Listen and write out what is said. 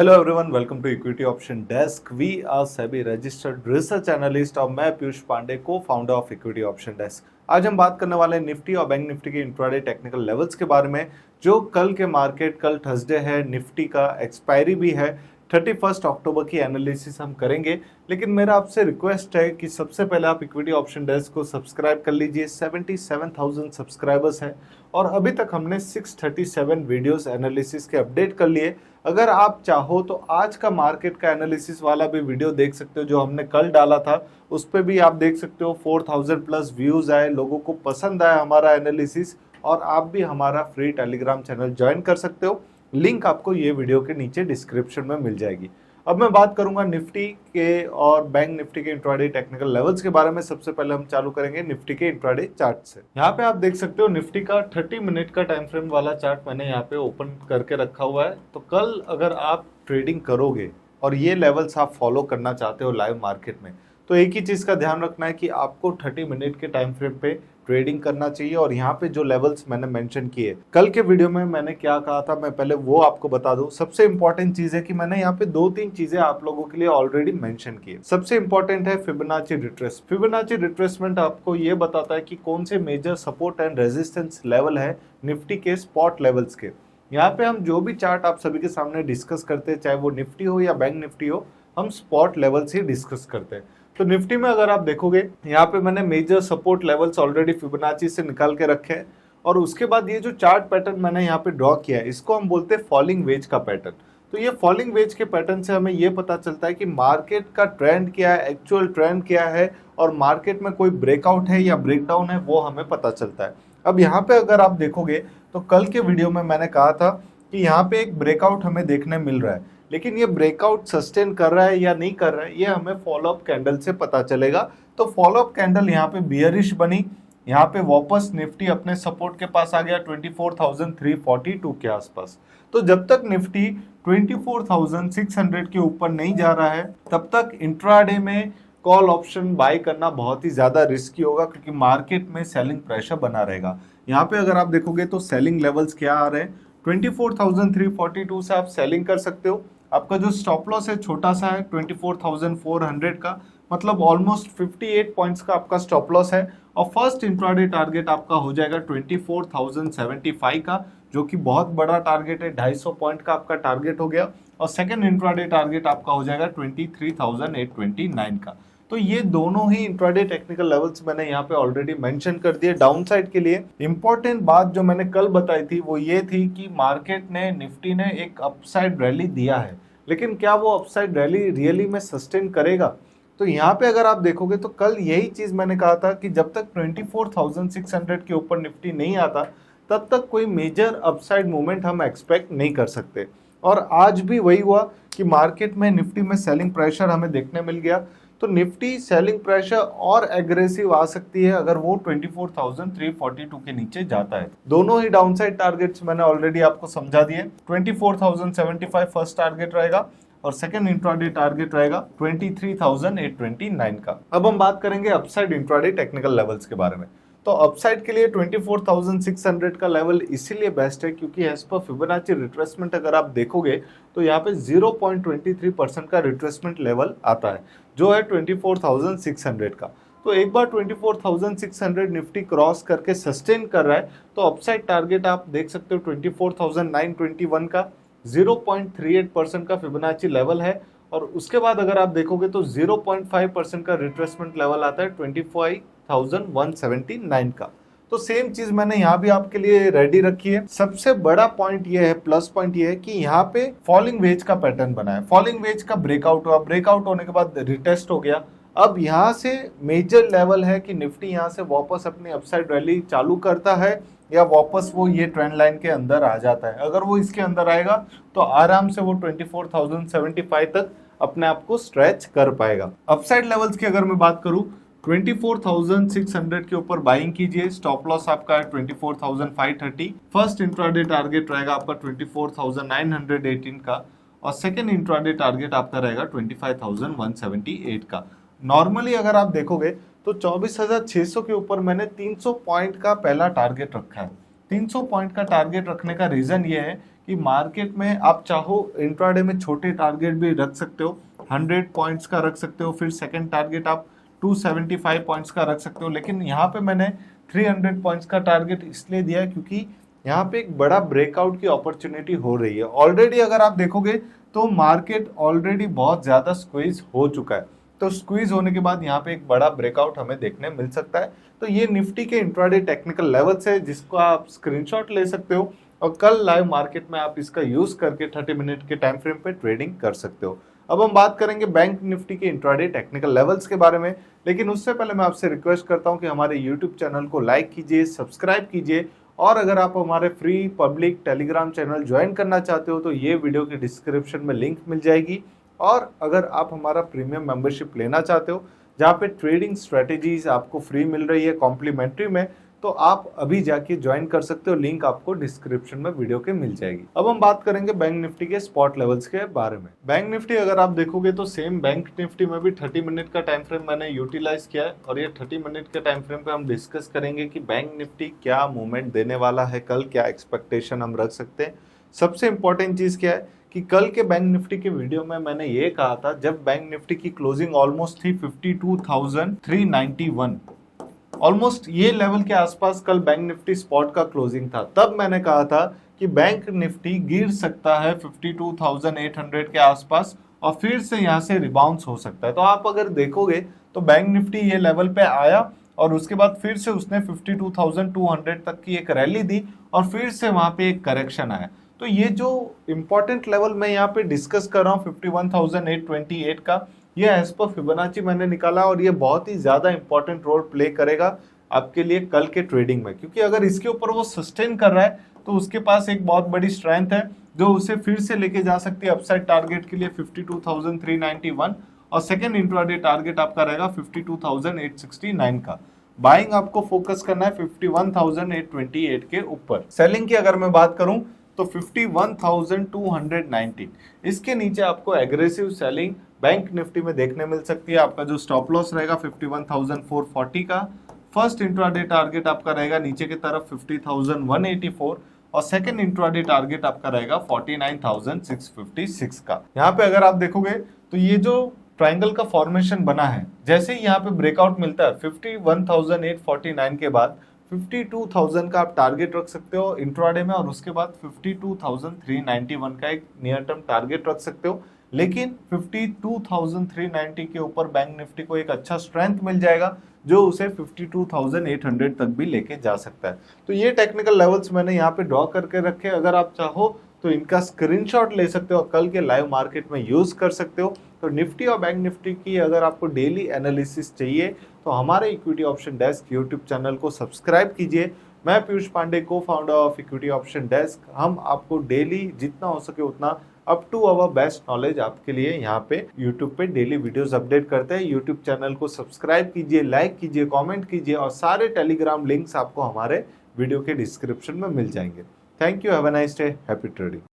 Hello everyone, welcome to equity option desk. We are SEBI registered research analyst और मैं पीयूष पांडे, को founder of equity option desk. आज हम बात करने वाले हैं निफ्टी और बैंक निफ्टी के इंट्राडे टेक्निकल लेवल्स के बारे में। जो कल के मार्केट, कल थर्सडे है, निफ्टी का एक्सपायरी भी है, 31 अक्टूबर की एनालिसिस हम करेंगे। लेकिन मेरा आपसे रिक्वेस्ट है कि सबसे पहले आप इक्विटी ऑप्शन डेस्क को सब्सक्राइब कर लीजिए। 77,000 सब्सक्राइबर्स हैं और अभी तक हमने 637 वीडियोस एनालिसिस के अपडेट कर लिए। अगर आप चाहो तो आज का मार्केट का एनालिसिस वाला भी वीडियो देख सकते हो, जो हमने कल डाला था। उस पर भी आप देख सकते हो 4000 प्लस व्यूज आए, लोगों को पसंद आया हमारा एनालिसिस। और आप भी हमारा फ्री टेलीग्राम चैनल ज्वाइन कर सकते हो, लिंक आपको ये वीडियो के नीचे डिस्क्रिप्शन में मिल जाएगी। अब मैं बात करूंगा निफ्टी के और बैंक निफ्टी के इंट्राडे टेक्निकल लेवल्स के बारे में। सबसे पहले हम चालू करेंगे निफ्टी के इंट्राडे चार्ट से। यहाँ पे आप देख सकते हो निफ्टी का 30 मिनट का टाइम फ्रेम वाला चार्ट मैंने यहाँ पे ओपन करके रखा हुआ है। तो कल अगर आप ट्रेडिंग करोगे और ये लेवल्स आप फॉलो करना चाहते हो लाइव मार्केट में, तो एक ही चीज का ध्यान रखना है कि आपको 30 मिनट के टाइम फ्रेम पे ट्रेडिंग करना चाहिए। और यहाँ पे जो लेवल्स मैंने मेंशन किए कल के वीडियो में, मैंने क्या कहा था, मैं पहले वो आपको बता दूं। सबसे इंपॉर्टेंट चीज है कि मैंने यहाँ पे 2-3 चीजें आप लोगों के लिए ऑलरेडी मेंशन की है। सबसे इंपॉर्टेंट है फिबोनाची रिट्रेस। फिबोनाची रिट्रेसमेंट आपको ये बताता है कि कौन से major support and resistance level है निफ्टी के स्पॉट लेवल्स के। यहाँ पे हम जो भी चार्ट आप सभी के सामने डिस्कस करते हैं, चाहे वो निफ्टी हो या बैंक निफ्टी हो, हम स्पॉट लेवल से डिस्कस करते हैं। तो निफ्टी में अगर आप देखोगे, यहाँ पे मैंने major support levels already Fibonacci से निकाल के रखे हैं। और उसके बाद ये जो चार्ट पैटर्न मैंने यहाँ पे ड्रॉ किया है, इसको हम बोलते हैं फॉलिंग वेज का पैटर्न। तो ये फॉलिंग वेज के पैटर्न से हमें ये पता चलता है कि मार्केट का ट्रेंड क्या है, एक्चुअल ट्रेंड क्या है, और मार्केट में कोई ब्रेकआउट है या ब्रेकडाउन है, वो हमें पता चलता है। अब यहाँ पे अगर आप देखोगे तो कल के वीडियो में मैंने कहा था कि यहाँ पे एक ब्रेकआउट हमें देखने मिल रहा है, लेकिन ये ब्रेकआउट सस्टेन कर रहा है या नहीं कर रहा है, ये हमें फॉलोअप कैंडल से पता चलेगा। तो फॉलोअप कैंडल यहाँ पे बियरिश बनी, यहाँ पे वापस निफ्टी अपने सपोर्ट के पास आ गया 24,342 के आसपास। तो जब तक निफ्टी 24,600 के ऊपर नहीं जा रहा है, तब तक इंट्राडे में कॉल ऑप्शन बाय करना बहुत ही ज्यादा रिस्की होगा, क्योंकि मार्केट में सेलिंग प्रेशर बना रहेगा। यहाँ पे अगर आप देखोगे तो सेलिंग लेवल्स क्या आ रहे हैं, 24,342 से आप सेलिंग कर सकते हो। आपका जो स्टॉप लॉस है छोटा सा है, 24,400 का, मतलब ऑलमोस्ट 58 पॉइंट्स का आपका स्टॉप लॉस है। और फर्स्ट इंट्राडे टारगेट आपका हो जाएगा 24,075 का, जो कि बहुत बड़ा टारगेट है, 250 पॉइंट का आपका टारगेट हो गया। और सेकंड इंट्राडे टारगेट आपका हो जाएगा 23,829 का। तो ये दोनों ही इंट्राडे टेक्निकल लेवल्स मैंने यहाँ पे ऑलरेडी मेंशन कर दिए। डाउन साइड के लिए इंपॉर्टेंट बात जो मैंने कल बताई थी वो ये थी कि मार्केट ने, निफ्टी ने एक अपसाइड रैली दिया है, लेकिन क्या वो अपसाइड रैली रियली में सस्टेन करेगा? तो यहाँ पे अगर आप देखोगे तो कल यही चीज मैंने कहा था कि जब तक 24,600 के ऊपर निफ्टी नहीं आता, तब तक कोई मेजर अपसाइड मूवमेंट हम एक्सपेक्ट नहीं कर सकते। और आज भी वही हुआ कि मार्केट में, निफ्टी में सेलिंग प्रेशर हमें देखने मिल गया। तो निफ्टी सेलिंग प्रेशर और एग्रेसिव आ सकती है अगर वो 24,342 के नीचे जाता है। दोनों ही डाउनसाइड टारगेट्स मैंने ऑलरेडी आपको समझा दिए। 24,075 फर्स्ट टारगेट रहेगा और सेकंड इंट्राडे टारगेट रहेगा 23,829 का। अब हम बात करेंगे अपसाइड इंट्राडे टेक्निकल लेवल्स के बारे में। तो अपसाइड के लिए 24,600 का लेवल इसीलिए बेस्ट है क्योंकि एज पर फिबोनाची रिट्रेसमेंट अगर आप देखोगे तो यहाँ पे 0.23% का रिट्रेसमेंट लेवल आता है, जो है 24,600 का। तो एक बार 24,600 निफ्टी क्रॉस करके सस्टेन कर रहा है, तो अपसाइड टारगेट आप देख सकते हो 24,921 का, 0.38% का फिबोनाची लेवल है। और उसके बाद अगर आप देखोगे तो 0.5% का रिट्रेसमेंट लेवल आता है 25,179 का। तो सेम चीज मैंने यहाँ भी आपके लिए रेडी रखी है। सबसे बड़ा पॉइंट ये है, प्लस पॉइंट ये है कि यहाँ पे फॉलिंग वेज का पैटर्न बना है। फॉलिंग वेज का ब्रेकआउट हुआ, ब्रेकआउट होने के बाद रिटेस्ट हो गया। अब यहाँ से मेजर लेवल है कि निफ्टी यहाँ से वापस अपनी अपसाइड रैली चालू करता है या वापस वो ये ट्रेंड लाइन के अंदर आ जाता है। अगर वो इसके अंदर आएगा तो आराम से वो 24,075 तक अपने आप को स्ट्रेच कर पाएगा। अपसाइड लेवल्स की अगर मैं बात करूं, 24,600 के ऊपर बाइंग कीजिए। स्टॉप लॉस आपका है 24,530। फर्स्ट इंट्राडे टारगेट रहेगा आपका 24,918 का और सेकंड इंट्राडे टारगेट आपका रहेगा 25,178 का। नॉर्मली अगर आप देखोगे तो 24,600 के ऊपर मैंने 300 पॉइंट का पहला टारगेट रखा है। 300 पॉइंट का टारगेट रखने का रीजन ये है कि मार्केट में आप चाहो इंट्राडे में छोटे टारगेट भी रख सकते हो, 100 पॉइंट्स का रख सकते हो, फिर सेकंड टारगेट आप 275 पॉइंट्स का रख सकते हो। लेकिन यहाँ पे मैंने 300 पॉइंट्स का टारगेट इसलिए दिया है क्योंकि यहाँ पे एक बड़ा ब्रेकआउट की अपॉर्चुनिटी हो रही है। ऑलरेडी अगर आप देखोगे तो मार्केट ऑलरेडी बहुत ज्यादा स्क्वीज हो चुका है, तो स्क्वीज होने के बाद यहाँ पे एक बड़ा ब्रेकआउट हमें देखने मिल सकता है। तो ये निफ्टी के इंट्राडे टेक्निकल लेवल्स है जिसको आप स्क्रीनशॉट ले सकते हो और कल लाइव मार्केट में आप इसका यूज करके 30 मिनट के टाइम फ्रेम पे ट्रेडिंग कर सकते हो। अब हम बात करेंगे बैंक निफ्टी के इंट्राडे टेक्निकल लेवल्स के बारे में, लेकिन उससे पहले मैं आपसे रिक्वेस्ट करता हूं कि हमारे यूट्यूब चैनल को लाइक कीजिए, सब्सक्राइब कीजिए, और अगर आप हमारे free public Telegram channel join करना चाहते हो तो ये वीडियो के डिस्क्रिप्शन में लिंक मिल जाएगी। और अगर आप हमारा प्रीमियम मेंबरशिप लेना चाहते हो जहाँ पे ट्रेडिंग स्ट्रेटेजीज आपको फ्री मिल रही है कॉम्प्लीमेंट्री में, तो आप अभी जाके ज्वाइन कर सकते हो, लिंक आपको डिस्क्रिप्शन में वीडियो के मिल जाएगी। अब हम बात करेंगे बैंक निफ्टी के स्पॉट लेवल्स के बारे में। बैंक निफ्टी अगर आप देखोगे तो सेम बैंक निफ्टी में भी 30 मिनट का टाइम फ्रेम मैंने यूटिलाइज किया है, और ये 30 मिनट के टाइम फ्रेम पे हम डिस्कस करेंगे कि बैंक निफ्टी क्या मूवमेंट देने वाला है, कल क्या एक्सपेक्टेशन हम रख सकते हैं। सबसे इंपॉर्टेंट चीज क्या है कि कल के बैंक निफ्टी के वीडियो में मैंने ये कहा था, जब बैंक निफ्टी की क्लोजिंग ऑलमोस्ट थी 52,391, ऑलमोस्ट ये लेवल के आसपास कल बैंक निफ्टी स्पॉट का क्लोजिंग था, तब मैंने कहा था कि बैंक निफ्टी गिर सकता है 52,800 के आसपास और फिर से यहाँ से रिबाउंस हो सकता है। तो आप अगर देखोगे तो बैंक निफ्टी ये लेवल पे आया और उसके बाद फिर से उसने 52,200 तक की एक रैली दी और फिर से वहां पे एक करेक्शन आया। तो ये जो इंपॉर्टेंट लेवल मैं यहाँ पे डिस्कस कर रहा हूँ 51,828 का, ये एज पर फिबोनाची मैंने निकाला और ये बहुत ही ज्यादा इंपॉर्टेंट रोल प्ले करेगा आपके लिए कल के ट्रेडिंग में, क्योंकि अगर इसके ऊपर वो सस्टेन कर रहा है तो उसके पास एक बहुत बड़ी स्ट्रेंथ है जो उसे फिर से लेके जा सकती है अपसाइड टारगेट के लिए 52,391, और सेकेंड इंट्राडे टारगेट आपका रहेगा 52,869 का। बाइंग आपको फोकस करना है 51,828 के ऊपर। सेलिंग की अगर मैं बात करूं तो 51,219, इसके नीचे आपको एग्रेसिव सेलिंग बैंक निफ्टी में देखने मिल सकती है। आपका जो स्टॉप लॉस रहेगा 51,440 का, फर्स्ट इंट्राडे टारगेट आपका रहेगा नीचे की तरफ 50,184, और सेकंड इंट्राडे टारगेट आपका रहेगा 49,656 का। यहाँ पे अगर आप देखोगे तो ये जो ट्रायंगल का फॉर्मेशन बना है, जैसे ही यहाँ पे ब्रेकआउट मिलता है 51,849 के बाद 52,000 का आप टारगेट रख सकते हो इंट्राडे में, और उसके बाद 52,391 का एक नियर टर्म टारगेट रख सकते हो। लेकिन 52,390 के ऊपर बैंक निफ्टी को एक अच्छा स्ट्रेंथ मिल जाएगा जो उसे 52,800 तक भी लेके जा सकता है। तो ये टेक्निकल लेवल्स मैंने यहाँ पे ड्रॉ करके रखे, अगर आप चाहो तो इनका स्क्रीनशॉट ले सकते हो, कल के लाइव मार्केट में यूज कर सकते हो। तो निफ्टी और बैंक निफ्टी की अगर आपको डेली एनालिसिस चाहिए तो हमारे equity option desk YouTube channel को सब्सक्राइब कीजिए। मैं पीयूष पांडे, को founder of equity option desk. हम आपको डेली जितना हो सके उतना up to our best knowledge आपके लिए यहाँ पे यूट्यूब पे डेली वीडियोस अपडेट करते हैं। यूट्यूब चैनल को सब्सक्राइब कीजिए, लाइक कीजिए, कमेंट कीजिए, और सारे टेलीग्राम लिंक्स आपको हमारे वीडियो के डिस्क्रिप्शन में मिल जाएंगे। Thank you, have a nice day, happy trading.